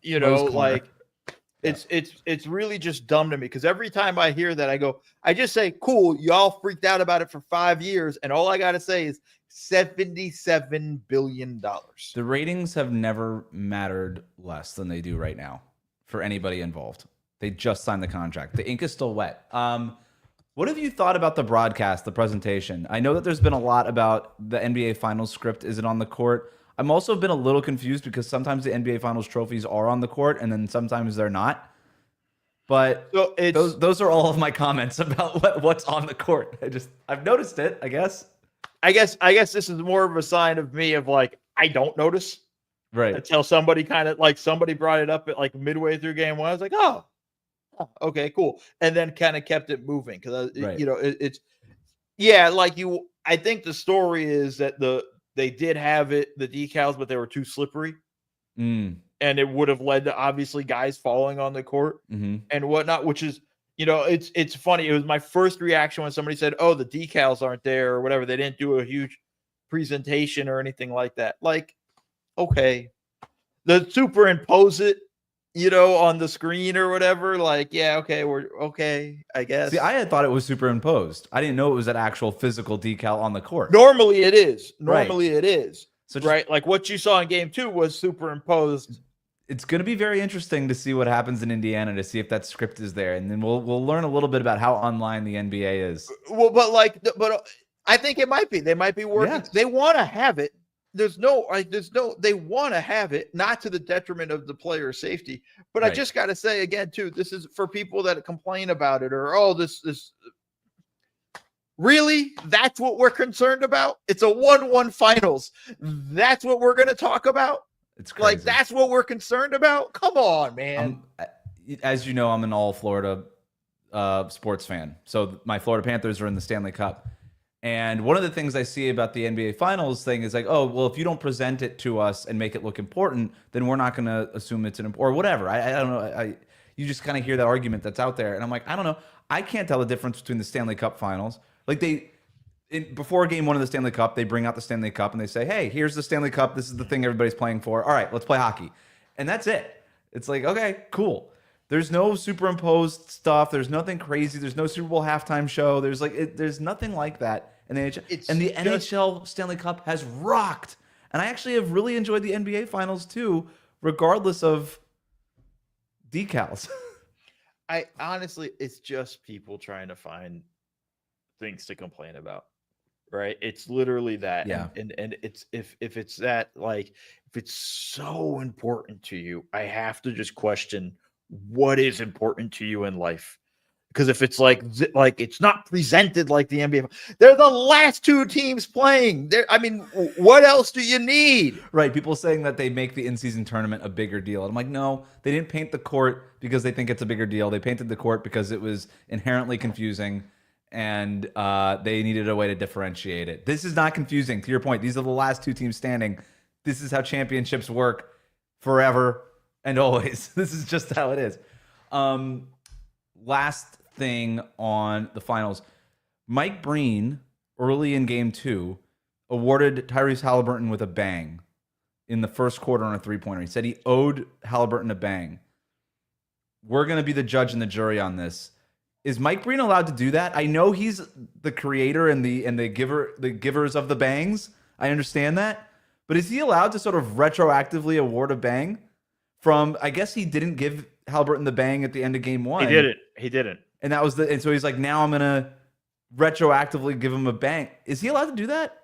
It's really just dumb to me, because every time I hear that, I just say, cool, y'all freaked out about it for 5 years, and all I got to say is $77 billion. The ratings have never mattered less than they do right now for anybody involved. They just signed the contract. The ink is still wet. What have you thought about the broadcast, the presentation? I know that there's been a lot about the NBA Finals script. Is it on the court? I'm also been a little confused because sometimes the NBA Finals trophies are on the court and then sometimes they're not. But so those are all of my comments about what's on the court. I've noticed it, I guess. I guess this is more of a sign of me of like, I don't notice. Right. Until somebody somebody brought it up at like midway through game one. I was like, oh, okay, cool. And then kind of kept it moving. Cause I think the story is that they did have the decals, but they were too slippery. And it would have led to obviously guys falling on the court and whatnot, which is, it's funny. It was my first reaction when somebody said, oh, the decals aren't there or whatever. They didn't do a huge presentation or anything like that. Like, okay, the superimpose it, on the screen or whatever. Like, yeah, okay, we're okay, I guess. See, I had thought it was superimposed. I didn't know it was an actual physical decal on the court. Normally it is. It is. So right, like what you saw in game 2 was superimposed. It's going to be very interesting to see what happens in Indiana, to see if that script is there, and then we'll learn a little bit about how online the NBA is. Well, but I think it might be. They might be working. Yeah. They want to have it. They want to have it, not to the detriment of the player safety. But right. I just got to say again, too, this is for people that complain about it or, this. Really? That's what we're concerned about? It's a 1-1 finals. That's what we're going to talk about? It's crazy. Like, that's what we're concerned about? Come on, man. As you know, I'm an all Florida sports fan. So my Florida Panthers are in the Stanley Cup. And one of the things I see about the NBA Finals thing is like, oh, well, if you don't present it to us and make it look important, then we're not going to assume it's or whatever. I don't know. You just kind of hear that argument that's out there. And I'm like, I don't know. I can't tell the difference between the Stanley Cup Finals. Like before game 1 of the Stanley Cup, they bring out the Stanley Cup and they say, hey, here's the Stanley Cup. This is the thing everybody's playing for. All right, let's play hockey. And that's it. It's like, okay, cool. There's no superimposed stuff. There's nothing crazy. There's no Super Bowl halftime show. There's nothing like that. And the NHL Stanley Cup has rocked. And I actually have really enjoyed the NBA Finals too, regardless of decals. I honestly, it's just people trying to find things to complain about. Right. It's literally that. Yeah. And it's if it's that, like, if it's so important to you, I have to just question what is important to you in life. Because if it's like it's not presented like the NBA, they're the last two teams playing. I mean, what else do you need? Right. People saying that they make the in-season tournament a bigger deal. And I'm like, no, they didn't paint the court because they think it's a bigger deal. They painted the court because it was inherently confusing, and they needed a way to differentiate it. This is not confusing. To your point, these are the last two teams standing. This is how championships work forever and always. This is just how it is. Last thing on the finals. Mike Breen, early in game 2, awarded Tyrese Haliburton with a bang in the first quarter on a three-pointer. He said he owed Haliburton a bang. We're going to be the judge and the jury on this. Is Mike Breen allowed to do that? I know he's the creator and the givers of the bangs. I understand that. But is he allowed to sort of retroactively award a bang from, I guess he didn't give Haliburton the bang at the end of game 1. He didn't. And that was and so he's like, now I'm going to retroactively give him a bang. Is he allowed to do that?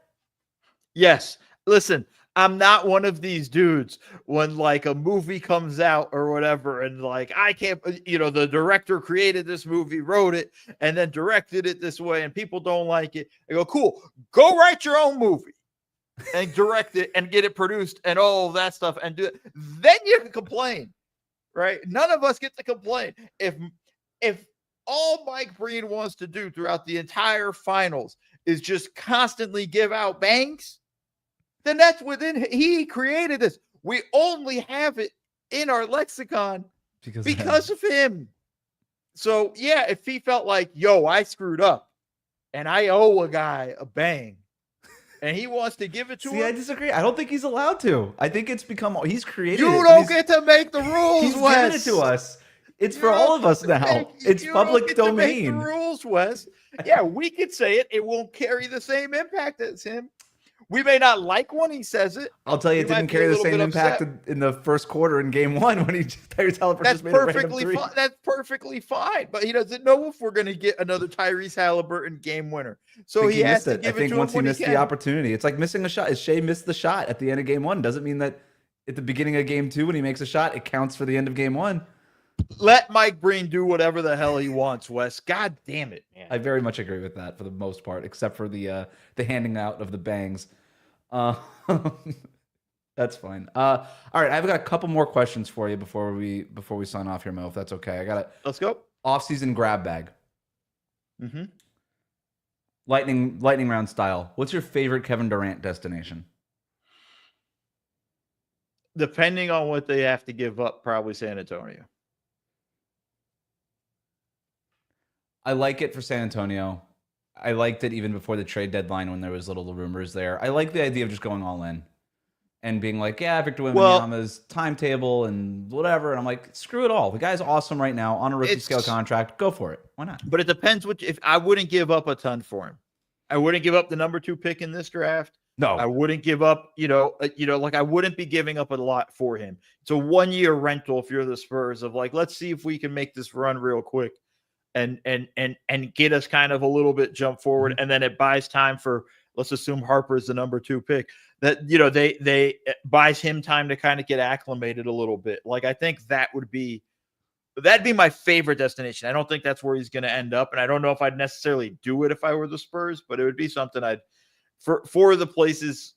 Yes. Listen, I'm not one of these dudes when like a movie comes out or whatever, and like, I can't, the director created this movie, wrote it, and then directed it this way, and people don't like it. I go, cool, go write your own movie and direct it and get it produced and all of that stuff and do it. Then you can complain, right? None of us get to complain. If all Mike Breen wants to do throughout the entire finals is just constantly give out bangs, then that's he created this. We only have it in our lexicon because of him. So yeah, if he felt like, yo, I screwed up and I owe a guy a bang and he wants to give it to him. I disagree. I don't think he's allowed to. I think it's become, he's created You it. don't get to make the rules, He's Wes. given it to us. It's for all of us now. It's public domain. To make the rules, Wes. Yeah, we could say it. It won't carry the same impact as him. We may not like when he says it. I'll tell you, it didn't carry the same impact in the first quarter in game 1 when Tyrese Haliburton just made a random three. That's perfectly fine. But he doesn't know if we're going to get another Tyrese Haliburton game winner. So he has to give it to him. I think once he missed the opportunity, it's like missing a shot. If Shai missed the shot at the end of game 1, doesn't mean that at the beginning of game 2 when he makes a shot, it counts for the end of game 1. Let Mike Breen do whatever the hell he wants, Wes. God damn it, man. I very much agree with that for the most part, except for the handing out of the bangs. That's fine. All right, I've got a couple more questions for you before we sign off here, Mo, if that's okay. I got it. Let's go. Off-season grab bag. Mm-hmm. Lightning round style. What's your favorite Kevin Durant destination? Depending on what they have to give up, probably San Antonio. I like it for San Antonio. I liked it even before the trade deadline when there was little rumors there. I like the idea of just going all in and being like, yeah, Victor Wembanyama's timetable and whatever. And I'm like, screw it all. The guy's awesome right now on a rookie scale contract. Go for it. Why not? But it depends if I wouldn't give up a ton for him. I wouldn't give up the number 2 pick in this draft. No, I wouldn't give up, like I wouldn't be giving up a lot for him. It's a 1-year rental if you're the Spurs of like, let's see if we can make this run real quick and get us kind of a little bit jump forward. Mm-hmm. And then it buys time for, let's assume Harper's the number 2 pick, that, they buys him time to kind of get acclimated a little bit. Like, I think that'd be my favorite destination. I don't think that's where he's going to end up. And I don't know if I'd necessarily do it if I were the Spurs, but it would be something for the places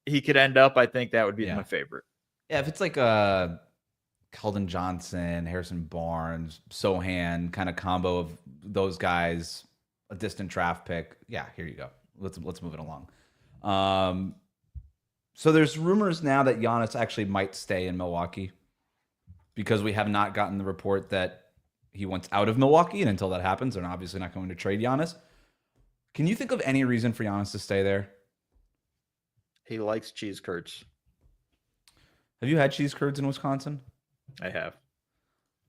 he could end up. I think that would be my favorite. Yeah. If it's like Keldon Johnson, Harrison Barnes, Sohan kind of combo of those guys, a distant draft pick. Yeah, here you go. Let's move it along. So there's rumors now that Giannis actually might stay in Milwaukee because we have not gotten the report that he wants out of Milwaukee. And until that happens, they're obviously not going to trade Giannis. Can you think of any reason for Giannis to stay there? He likes cheese curds. Have you had cheese curds in Wisconsin? I have.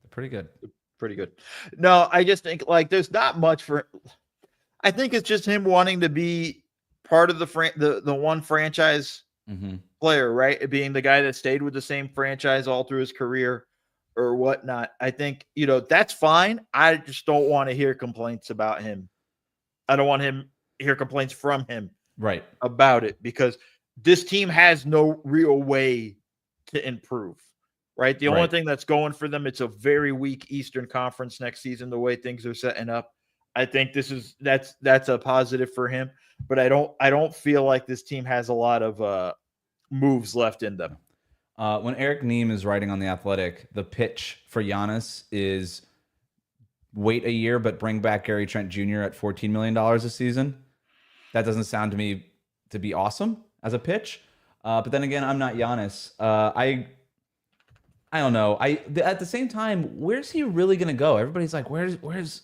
They're pretty good. Pretty good. No, I just think like there's not much for. I think it's just him wanting to be part of the one franchise player, right? Being the guy that stayed with the same franchise all through his career. or whatnot, I think, that's fine. I just don't want to hear complaints about him. I don't want him hear complaints from him Right. about it, because this team has no real way to improve, right? The only thing that's going for them, it's a very weak Eastern Conference next season, the way things are setting up. I think that's a positive for him, but I don't feel like this team has a lot of moves left in them. When Eric Nehm is writing on The Athletic, the pitch for Giannis is wait a year, but bring back Gary Trent Jr. at $14 million a season. That doesn't sound to me to be awesome as a pitch. But then again, I'm not Giannis. I don't know. At the same time, where's he really going to go? Everybody's like, where's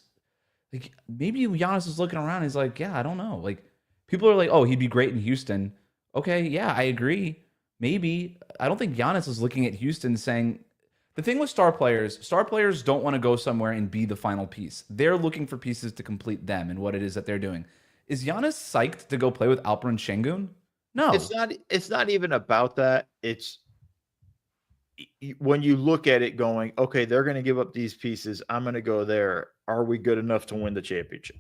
like, maybe Giannis is looking around. He's like, yeah, I don't know. Like, people are like, oh, he'd be great in Houston. Okay, yeah, I agree. Maybe. I don't think Giannis is looking at Houston saying, the thing with star players don't want to go somewhere and be the final piece. They're looking for pieces to complete them and what it is that they're doing. Is Giannis psyched to go play with Alperen Şengün? No. It's not even about that. It's when you look at it going, okay, they're going to give up these pieces. I'm going to go there. Are we good enough to win the championship?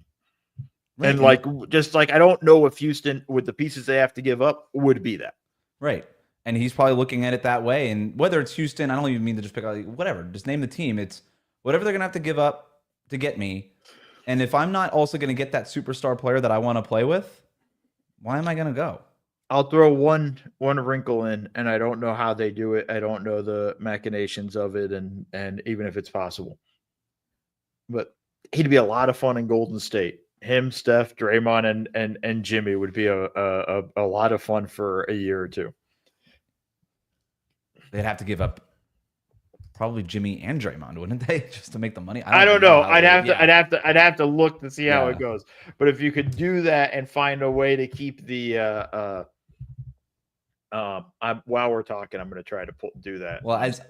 Right. And I don't know if Houston, with the pieces they have to give up, would be that. Right. And he's probably looking at it that way. And whether it's Houston, I don't even mean to just pick out, whatever, just name the team. It's whatever they're going to have to give up to get me. And if I'm not also going to get that superstar player that I want to play with, why am I going to go? I'll throw one wrinkle in, and I don't know how they do it. I don't know the machinations of it, and even if it's possible. But he'd be a lot of fun in Golden State. Him, Steph, Draymond, and Jimmy would be a lot of fun for a year or two. They'd have to give up probably Jimmy and Draymond, wouldn't they, just to make the money? I don't know. I'd have to look to see how it goes. But if you could do that and find a way to keep the while we're talking, I'm going to try to do that. Well, as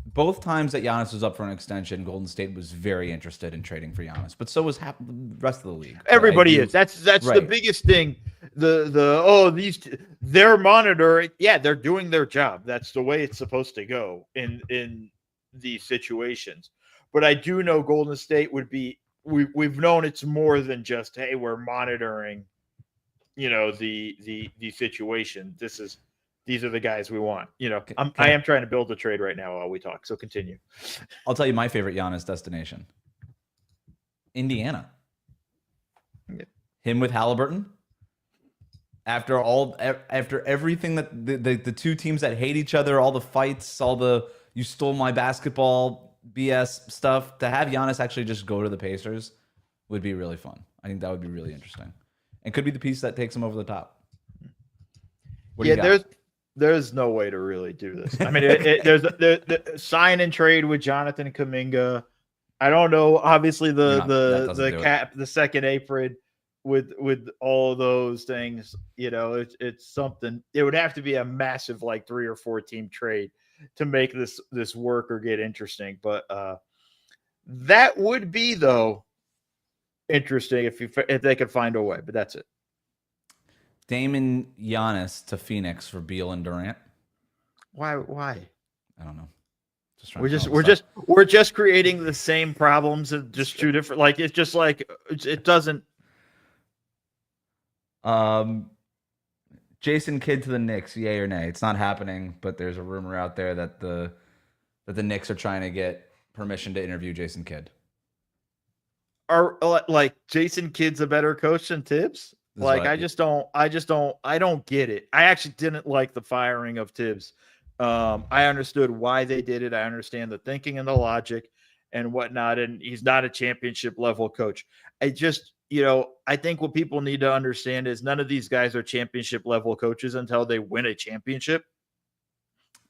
both times that Giannis was up for an extension, Golden State was very interested in trading for Giannis, but so was the rest of the league. Everybody is. That's the biggest thing. They're monitoring. Yeah, they're doing their job. That's the way it's supposed to go in these situations. But I do know Golden State would be. We've known it's more than just, hey, we're monitoring, the situation. These are the guys we want. I am trying to build a trade right now while we talk. So continue. I'll tell you my favorite Giannis destination. Indiana. Yeah. Him with Haliburton. After everything that the two teams that hate each other, all the fights, all the you stole my basketball BS stuff, to have Giannis actually just go to the Pacers would be really fun. I think that would be really interesting. And could be the piece that takes him over the top. There's no way to really do this. I mean, there's sign and trade with Jonathan Kuminga. I don't know. Obviously, the second apron with all of those things. It's something. It would have to be a massive 3 or 4 team trade to make this work or get interesting. But that would be interesting if they could find a way. But that's it. Damon Giannis to Phoenix for Beal and Durant. Why? I don't know. We're just creating the same problems and just two different. It's just it doesn't. Jason Kidd to the Knicks, yay or nay? It's not happening, but there's a rumor out there that the Knicks are trying to get permission to interview Jason Kidd. Are Jason Kidd's a better coach than Tibbs? I don't get it. I actually didn't like the firing of Tibbs. I understood why they did it. I understand the thinking and the logic and whatnot. And he's not a championship level coach. I just, I think what people need to understand is none of these guys are championship level coaches until they win a championship.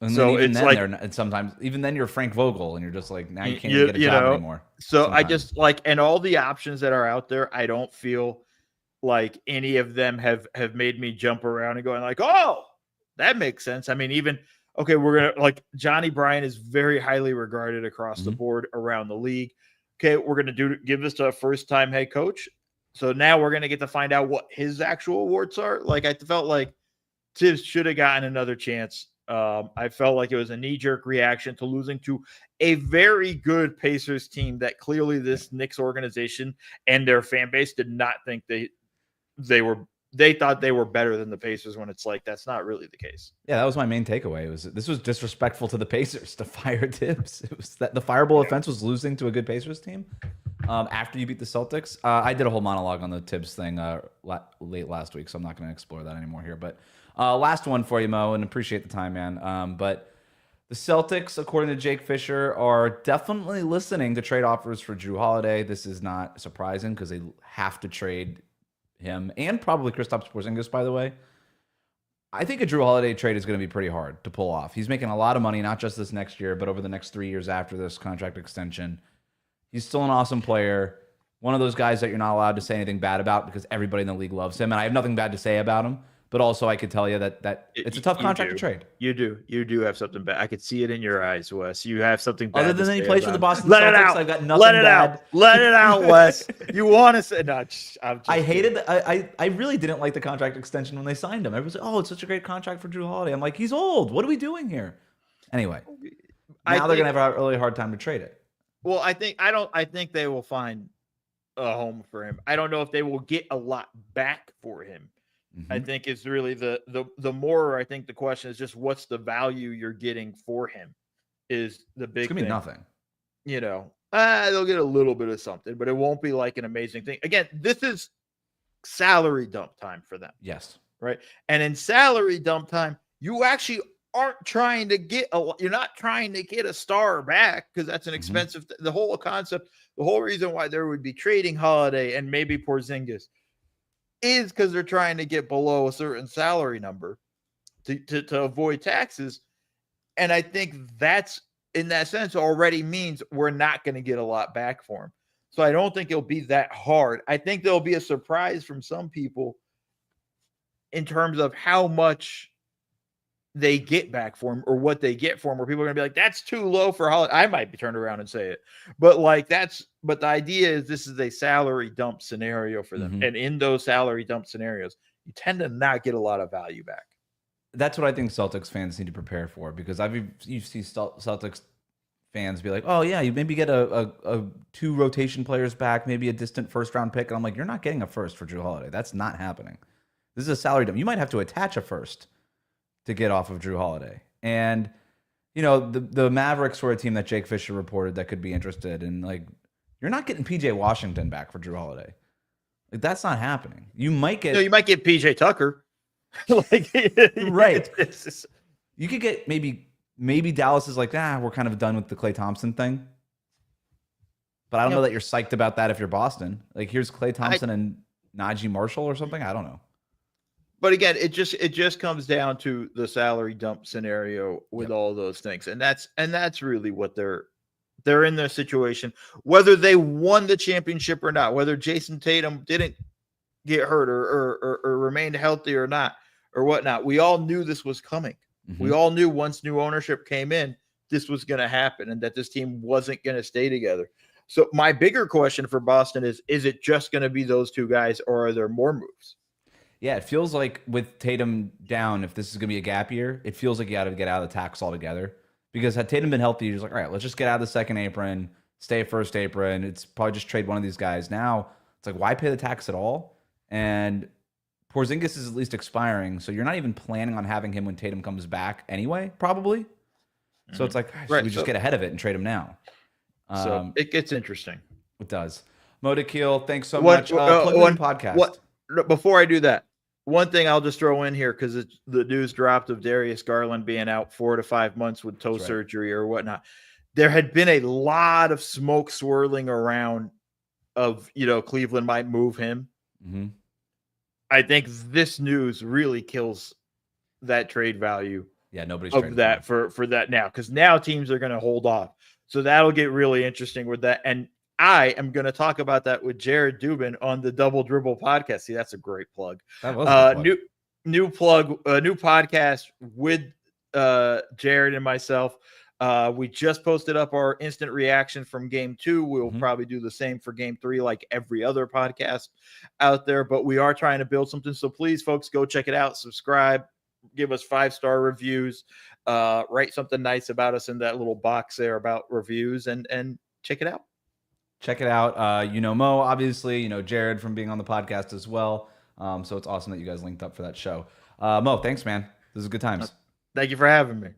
And so it's and sometimes even then you're Frank Vogel and you're just now you can't even get a job anymore. So sometimes. I just and all the options that are out there, I don't feel like any of them have made me jump around and going oh, that makes sense. I mean, even, okay, we're going to Johnny Bryant is very highly regarded across the board around the league. Okay. We're going to give this to a first time head coach. So now we're going to get to find out what his actual awards are. I felt like Tibbs should have gotten another chance I felt like it was a knee-jerk reaction to losing to a very good Pacers team that clearly this Knicks organization and their fan base did not think they thought they were better than the Pacers, when it's like that's not really the case. Yeah, that was my main takeaway. This was disrespectful to the Pacers to fire Tibbs. It was that the fireable offense was losing to a good Pacers team after you beat the Celtics. I did a whole monologue on the Tibbs thing late last week, so I'm not going to explore that anymore here. But last one for you, Mo, and appreciate the time, man. But the Celtics, according to Jake Fisher, are definitely listening to trade offers for Jrue Holiday. This is not surprising because they have to trade him and probably Kristaps Porzingis, by the way. I think a Jrue Holiday trade is going to be pretty hard to pull off. He's making a lot of money, not just this next year, but over the next 3 years after this contract extension. He's still an awesome player. One of those guys that you're not allowed to say anything bad about because everybody in the league loves him. And I have nothing bad to say about him. But also, I could tell you that it's a tough contract to trade. You do have something bad. I could see it in your eyes, Wes. You have something bad. Other than he plays for the Boston Let Celtics, it out. I've got nothing Let it bad. out. Let it out, Wes. You want to say? No, I hated. I really didn't like the contract extension when they signed him. Everyone's like, "Oh, it's such a great contract for Jrue Holiday." I'm like, "He's old. What are we doing here?" Anyway, now they're gonna have a really hard time to trade it. Well, I think they will find a home for him. I don't know if they will get a lot back for him. I think it's really the more. I think the question is just what's the value you're getting for him is the big. It's gonna be nothing. You know, they'll get a little bit of something, but it won't be like an amazing thing. Again, this is salary dump time for them. Yes, right. And in salary dump time, you actually aren't trying to get you're not trying to get a star back because that's an expensive. The whole concept, the whole reason why there would be trading Holiday and maybe Porzingis is because they're trying to get below a certain salary number to avoid taxes. And I think that's in that sense already means we're not going to get a lot back for him. So I don't think it'll be that hard. I think there'll be a surprise from some people in terms of how much they get back for him or what they get for him, where people are going to be like, that's too low for Holiday. I might be turned around and say it, but but the idea is this is a salary dump scenario for them. And in those salary dump scenarios, you tend to not get a lot of value back. That's what I think Celtics fans need to prepare for, because you see Celtics fans be like, oh yeah, you maybe get a 2 rotation players back, maybe a distant first round pick. And I'm like, you're not getting a first for Jrue Holiday. That's not happening. This is a salary dump. You might have to attach a first to get off of Jrue Holiday. And, you know, the Mavericks were a team that Jake Fisher reported that could be interested in. Like, you're not getting PJ Washington back for Jrue Holiday. Like, that's not happening. You might get PJ Tucker. Right. You could get maybe Dallas is like, we're kind of done with the Klay Thompson thing. But I don't know that you're psyched about that if you're Boston. Like, here's Klay Thompson and Najee Marshall or something. I don't know. But again, it just comes down to the salary dump scenario with all those things. And that's really what they're in their situation, whether they won the championship or not, whether Jason Tatum didn't get hurt or remained healthy or not, or whatnot. We all knew this was coming. We all knew once new ownership came in, this was going to happen and that this team wasn't going to stay together. So my bigger question for Boston is it just going to be those 2 guys, or are there more moves? Yeah, it feels like with Tatum down, if this is going to be a gap year, it feels like you got to get out of the tackles altogether. Because had Tatum been healthy, you're just like, all right, let's just get out of the second apron, stay first apron. It's probably just trade one of these guys. Now, it's like, why pay the tax at all? And Porzingis is at least expiring, so you're not even planning on having him when Tatum comes back anyway, probably. So it's like, should we just get ahead of it and trade him now? So it gets interesting. It does. Mo Dakhil, thanks so much. Plug podcast. Before I do that, one thing I'll just throw in here, because the news dropped of Darius Garland being out 4 to 5 months with toe surgery or whatnot. There had been a lot of smoke swirling around of, Cleveland might move him. I think this news really kills that trade value. Yeah, nobody's of that for that now, because now teams are going to hold off. So that'll get really interesting with that. And I am going to talk about that with Jared Dubin on the Double Dribble podcast. See, that's a great plug. That was a plug. New podcast with Jared and myself. We just posted up our instant reaction from game 2. We'll probably do the same for game 3, like every other podcast out there, but we are trying to build something. So please, folks, go check it out, subscribe, give us 5-star reviews, write something nice about us in that little box there about reviews, and check it out. Check it out. You know Mo, obviously. You know Jared from being on the podcast as well. So it's awesome that you guys linked up for that show. Mo, thanks, man. This is good times. Thank you for having me.